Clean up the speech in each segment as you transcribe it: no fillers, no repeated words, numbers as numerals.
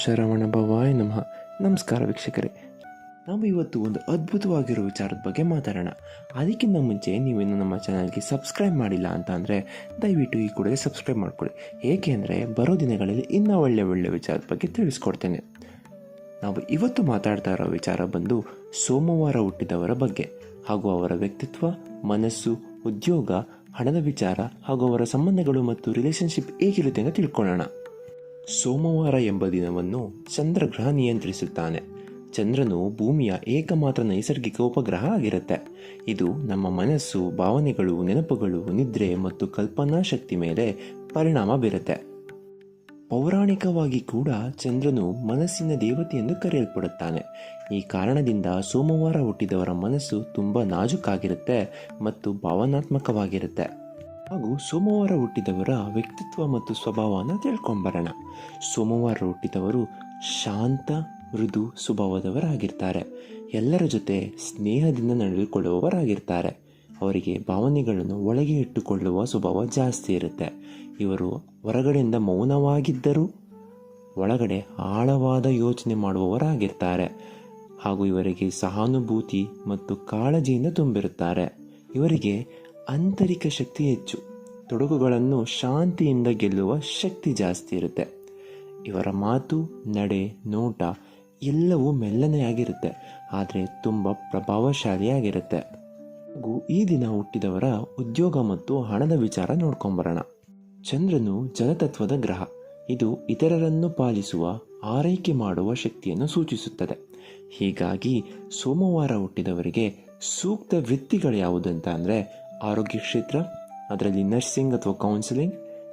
ಶರವಣ ಭವಾಯ ನಮಃ. ನಮಸ್ಕಾರ ವೀಕ್ಷಕರೇ, ನಾವು ಇವತ್ತು ಒಂದು ಅದ್ಭುತವಾಗಿರೋ ವಿಚಾರದ ಬಗ್ಗೆ ಮಾತಾಡೋಣ. ಅದಕ್ಕಿಂತ ಮುಂಚೆ ನೀವೇನು ನಮ್ಮ ಚಾನಲ್ಗೆ ಸಬ್ಸ್ಕ್ರೈಬ್ ಮಾಡಿಲ್ಲ ಅಂತ ಅಂದರೆ ದಯವಿಟ್ಟು ಈ ಕೂಡಲೇ ಸಬ್ಸ್ಕ್ರೈಬ್ ಮಾಡ್ಕೊಳ್ಳಿ. ಏಕೆ ಅಂದರೆ ಬರೋ ದಿನಗಳಲ್ಲಿ ಇನ್ನೂ ಒಳ್ಳೆ ವಿಚಾರದ ಬಗ್ಗೆ ತಿಳಿಸ್ಕೊಡ್ತೇನೆ. ನಾವು ಇವತ್ತು ಮಾತಾಡ್ತಾ ಇರೋ ವಿಚಾರ ಬಂದು ಸೋಮವಾರ ಹುಟ್ಟಿದವರ ಬಗ್ಗೆ ಹಾಗೂ ಅವರ ವ್ಯಕ್ತಿತ್ವ, ಮನಸ್ಸು, ಉದ್ಯೋಗ, ಹಣದ ವಿಚಾರ ಹಾಗೂ ಅವರ ಸಂಬಂಧಗಳು ಮತ್ತು ರಿಲೇಷನ್ಶಿಪ್ ಹೇಗಿರುತ್ತೆ ಅಂತ ತಿಳ್ಕೊಳ್ಳೋಣ. ಸೋಮವಾರ ಎಂಬ ದಿನವನ್ನು ಚಂದ್ರಗ್ರಹ ನಿಯಂತ್ರಿಸುತ್ತಾನೆ. ಚಂದ್ರನು ಭೂಮಿಯ ಏಕಮಾತ್ರ ನೈಸರ್ಗಿಕ ಉಪಗ್ರಹ ಆಗಿರುತ್ತೆ. ಇದು ನಮ್ಮ ಮನಸ್ಸು, ಭಾವನೆಗಳು, ನೆನಪುಗಳು, ನಿದ್ರೆ ಮತ್ತು ಕಲ್ಪನಾ ಶಕ್ತಿ ಮೇಲೆ ಪರಿಣಾಮ ಬೀರುತ್ತೆ. ಪೌರಾಣಿಕವಾಗಿ ಕೂಡ ಚಂದ್ರನು ಮನಸ್ಸಿನ ದೇವತೆ ಎಂದು ಕರೆಯಲ್ಪಡುತ್ತಾನೆ. ಈ ಕಾರಣದಿಂದ ಸೋಮವಾರ ಹುಟ್ಟಿದವರ ಮನಸ್ಸು ತುಂಬ ನಾಜೂಕಾಗಿರುತ್ತೆ ಮತ್ತು ಭಾವನಾತ್ಮಕವಾಗಿರುತ್ತೆ. ಹಾಗೂ ಸೋಮವಾರ ಹುಟ್ಟಿದವರ ವ್ಯಕ್ತಿತ್ವ ಮತ್ತು ಸ್ವಭಾವನ ತಿಳ್ಕೊಂಬರೋಣ. ಸೋಮವಾರ ಹುಟ್ಟಿದವರು ಶಾಂತ, ಮೃದು ಸ್ವಭಾವದವರಾಗಿರ್ತಾರೆ. ಎಲ್ಲರ ಜೊತೆ ಸ್ನೇಹದಿಂದ ನಡೆದುಕೊಳ್ಳುವವರಾಗಿರ್ತಾರೆ. ಅವರಿಗೆ ಭಾವನೆಗಳನ್ನು ಒಳಗೆ ಇಟ್ಟುಕೊಳ್ಳುವ ಸ್ವಭಾವ ಜಾಸ್ತಿ ಇರುತ್ತೆ. ಇವರು ಹೊರಗಡೆಯಿಂದ ಮೌನವಾಗಿದ್ದರೂ ಒಳಗಡೆ ಆಳವಾದ ಯೋಚನೆ ಮಾಡುವವರಾಗಿರ್ತಾರೆ. ಹಾಗೂ ಇವರಿಗೆ ಸಹಾನುಭೂತಿ ಮತ್ತು ಕಾಳಜಿಯಿಂದ ತುಂಬಿರುತ್ತಾರೆ. ಇವರಿಗೆ ಆಂತರಿಕ ಶಕ್ತಿ ಹೆಚ್ಚು. ತೊಡಕುಗಳನ್ನು ಶಾಂತಿಯಿಂದ ಗೆಲ್ಲುವ ಶಕ್ತಿ ಜಾಸ್ತಿ ಇರುತ್ತೆ. ಇವರ ಮಾತು, ನಡೆ, ನೋಟ ಎಲ್ಲವೂ ಮೆಲ್ಲನೆಯಾಗಿರುತ್ತೆ, ಆದರೆ ತುಂಬ ಪ್ರಭಾವಶಾಲಿಯಾಗಿರುತ್ತೆ. ಹಾಗೂ ಈ ದಿನ ಹುಟ್ಟಿದವರ ಉದ್ಯೋಗ ಮತ್ತು ಹಣದ ವಿಚಾರ ನೋಡ್ಕೊಂಬರೋಣ. ಚಂದ್ರನು ಜಲತತ್ವದ ಗ್ರಹ. ಇದು ಇತರರನ್ನು ಪಾಲಿಸುವ, ಆರೈಕೆ ಮಾಡುವ ಶಕ್ತಿಯನ್ನು ಸೂಚಿಸುತ್ತದೆ. ಹೀಗಾಗಿ ಸೋಮವಾರ ಹುಟ್ಟಿದವರಿಗೆ ಸೂಕ್ತ ವೃತ್ತಿಗಳು ಯಾವುದು ಅಂತ ಅಂದರೆ ಆರೋಗ್ಯ ಕ್ಷೇತ್ರ, ಅದರಲ್ಲಿ ನರ್ಸಿಂಗ್ ಅಥವಾ ಕೌನ್ಸಿಲಿಂಗ್,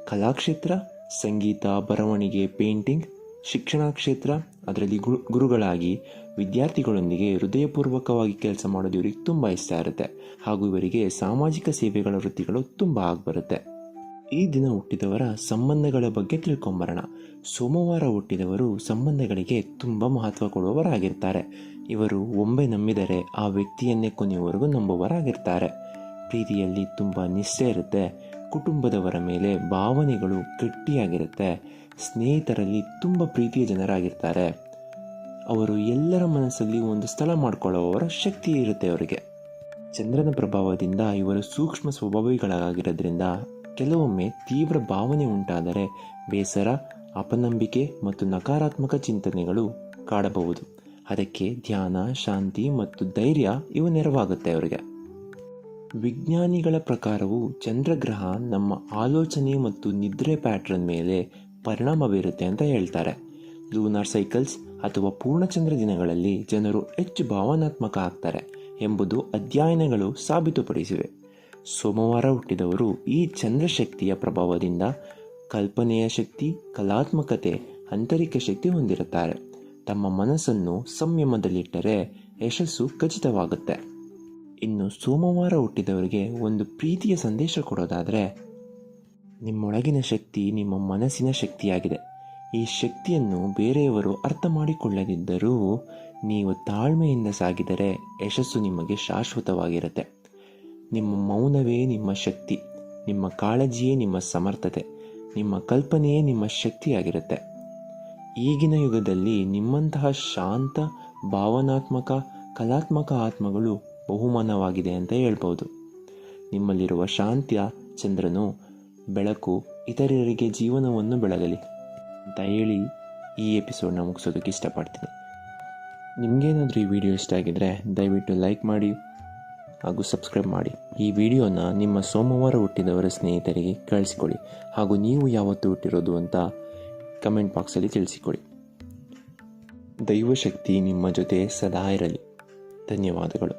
ಕಲಾಕ್ಷೇತ್ರ, ಸಂಗೀತ, ಬರವಣಿಗೆ, ಪೇಂಟಿಂಗ್, ಶಿಕ್ಷಣ ಕ್ಷೇತ್ರ, ಅದರಲ್ಲಿ ಗುರುಗಳಾಗಿ ವಿದ್ಯಾರ್ಥಿಗಳೊಂದಿಗೆ ಹೃದಯಪೂರ್ವಕವಾಗಿ ಕೆಲಸ ಮಾಡೋದು ಇವರಿಗೆ ತುಂಬ ಇಷ್ಟ ಇರುತ್ತೆ. ಹಾಗೂ ಇವರಿಗೆ ಸಾಮಾಜಿಕ ಸೇವೆಗಳ ವೃತ್ತಿಗಳು ತುಂಬ ಆಗಿಬರುತ್ತೆ. ಈ ದಿನ ಹುಟ್ಟಿದವರ ಸಂಬಂಧಗಳ ಬಗ್ಗೆ ತಿಳ್ಕೊಂಬರೋಣ. ಸೋಮವಾರ ಹುಟ್ಟಿದವರು ಸಂಬಂಧಗಳಿಗೆ ತುಂಬ ಮಹತ್ವ ಕೊಡುವವರಾಗಿರ್ತಾರೆ. ಇವರು ಒಮ್ಮೆ ನಂಬಿದರೆ ಆ ವ್ಯಕ್ತಿಯನ್ನೇ ಕೊನೆಯವರೆಗೂ ನಂಬುವವರಾಗಿರ್ತಾರೆ. ಪ್ರೀತಿಯಲ್ಲಿ ತುಂಬ ನಿಷ್ಠೆ ಇರುತ್ತೆ. ಕುಟುಂಬದವರ ಮೇಲೆ ಭಾವನೆಗಳು ಗಟ್ಟಿಯಾಗಿರುತ್ತೆ. ಸ್ನೇಹಿತರಲ್ಲಿ ತುಂಬ ಪ್ರೀತಿಯ ಜನರಾಗಿರ್ತಾರೆ. ಅವರು ಎಲ್ಲರ ಮನಸ್ಸಲ್ಲಿ ಒಂದು ಸ್ಥಳ ಮಾಡಿಕೊಳ್ಳುವವರ ಶಕ್ತಿ ಇರುತ್ತೆ ಅವರಿಗೆ. ಚಂದ್ರನ ಪ್ರಭಾವದಿಂದ ಇವರು ಸೂಕ್ಷ್ಮ ಸ್ವಭಾವಿಗಳಾಗಿರೋದ್ರಿಂದ ಕೆಲವೊಮ್ಮೆ ತೀವ್ರ ಭಾವನೆ ಉಂಟಾದರೆ ಬೇಸರ, ಅಪನಂಬಿಕೆ ಮತ್ತು ನಕಾರಾತ್ಮಕ ಚಿಂತನೆಗಳು ಕಾಡಬಹುದು. ಅದಕ್ಕೆ ಧ್ಯಾನ, ಶಾಂತಿ ಮತ್ತು ಧೈರ್ಯ ಇವು ನೆರವಾಗುತ್ತೆ ಅವರಿಗೆ. ವಿಜ್ಞಾನಿಗಳ ಪ್ರಕಾರವು ಚಂದ್ರಗ್ರಹ ನಮ್ಮ ಆಲೋಚನೆ ಮತ್ತು ನಿದ್ರೆ ಪ್ಯಾಟ್ರನ್ ಮೇಲೆ ಪರಿಣಾಮ ಬೀರುತ್ತೆ ಅಂತ ಹೇಳ್ತಾರೆ. ಲೂನಾರ್ ಸೈಕಲ್ಸ್ ಅಥವಾ ಪೂರ್ಣಚಂದ್ರ ದಿನಗಳಲ್ಲಿ ಜನರು ಹೆಚ್ಚು ಭಾವನಾತ್ಮಕ ಆಗ್ತಾರೆ ಎಂಬುದು ಅಧ್ಯಯನಗಳು ಸಾಬೀತುಪಡಿಸಿವೆ. ಸೋಮವಾರ ಹುಟ್ಟಿದವರು ಈ ಚಂದ್ರಶಕ್ತಿಯ ಪ್ರಭಾವದಿಂದ ಕಲ್ಪನೆಯ ಶಕ್ತಿ, ಕಲಾತ್ಮಕತೆ, ಆಂತರಿಕ ಶಕ್ತಿ ಹೊಂದಿರುತ್ತಾರೆ. ತಮ್ಮ ಮನಸ್ಸನ್ನು ಸಂಯಮದಲ್ಲಿಟ್ಟರೆ ಯಶಸ್ಸು ಖಚಿತವಾಗುತ್ತೆ. ಇನ್ನು ಸೋಮವಾರ ಹುಟ್ಟಿದವರಿಗೆ ಒಂದು ಪ್ರೀತಿಯ ಸಂದೇಶ ಕೊಡೋದಾದರೆ, ನಿಮ್ಮೊಳಗಿನ ಶಕ್ತಿ ನಿಮ್ಮ ಮನಸ್ಸಿನ ಶಕ್ತಿಯಾಗಿದೆ. ಈ ಶಕ್ತಿಯನ್ನು ಬೇರೆಯವರು ಅರ್ಥ ಮಾಡಿಕೊಳ್ಳದಿದ್ದರೂ ನೀವು ತಾಳ್ಮೆಯಿಂದ ಸಾಗಿದರೆ ಯಶಸ್ಸು ನಿಮಗೆ ಶಾಶ್ವತವಾಗಿರುತ್ತೆ. ನಿಮ್ಮ ಮೌನವೇ ನಿಮ್ಮ ಶಕ್ತಿ, ನಿಮ್ಮ ಕಾಳಜಿಯೇ ನಿಮ್ಮ ಸಮರ್ಥತೆ, ನಿಮ್ಮ ಕಲ್ಪನೆಯೇ ನಿಮ್ಮ ಶಕ್ತಿಯಾಗಿರುತ್ತೆ. ಈಗಿನ ಯುಗದಲ್ಲಿ ನಿಮ್ಮಂತಹ ಶಾಂತ, ಭಾವನಾತ್ಮಕ, ಕಲಾತ್ಮಕ ಆತ್ಮಗಳು ಬಹುಮಾನವಾಗಿದೆ ಅಂತ ಹೇಳ್ಬೋದು. ನಿಮ್ಮಲ್ಲಿರುವ ಶಾಂತಿಯ ಚಂದ್ರನು ಬೆಳಕು ಇತರರಿಗೆ ಜೀವನವನ್ನು ಬೆಳಗಲಿ ಅಂತ ಹೇಳಿ ಈ ಎಪಿಸೋಡ್ನ ಮುಗಿಸೋದಕ್ಕೆ ಇಷ್ಟಪಡ್ತೀನಿ. ನಿಮಗೇನಾದರೂ ಈ ವಿಡಿಯೋ ಇಷ್ಟ ಆಗಿದ್ರೆ ದಯವಿಟ್ಟು ಲೈಕ್ ಮಾಡಿ ಹಾಗೂ ಸಬ್ಸ್ಕ್ರೈಬ್ ಮಾಡಿ. ಈ ವಿಡಿಯೋನ ನಿಮ್ಮ ಸೋಮವಾರ ಹುಟ್ಟಿದವರ ಸ್ನೇಹಿತರಿಗೆ ಕಳಿಸಿಕೊಡಿ. ಹಾಗೂ ನೀವು ಯಾವತ್ತು ಹುಟ್ಟಿರೋದು ಅಂತ ಕಮೆಂಟ್ ಬಾಕ್ಸಲ್ಲಿ ತಿಳಿಸಿಕೊಡಿ. ದೈವಶಕ್ತಿ ನಿಮ್ಮ ಜೊತೆ ಸದಾ ಇರಲಿ. ಧನ್ಯವಾದಗಳು.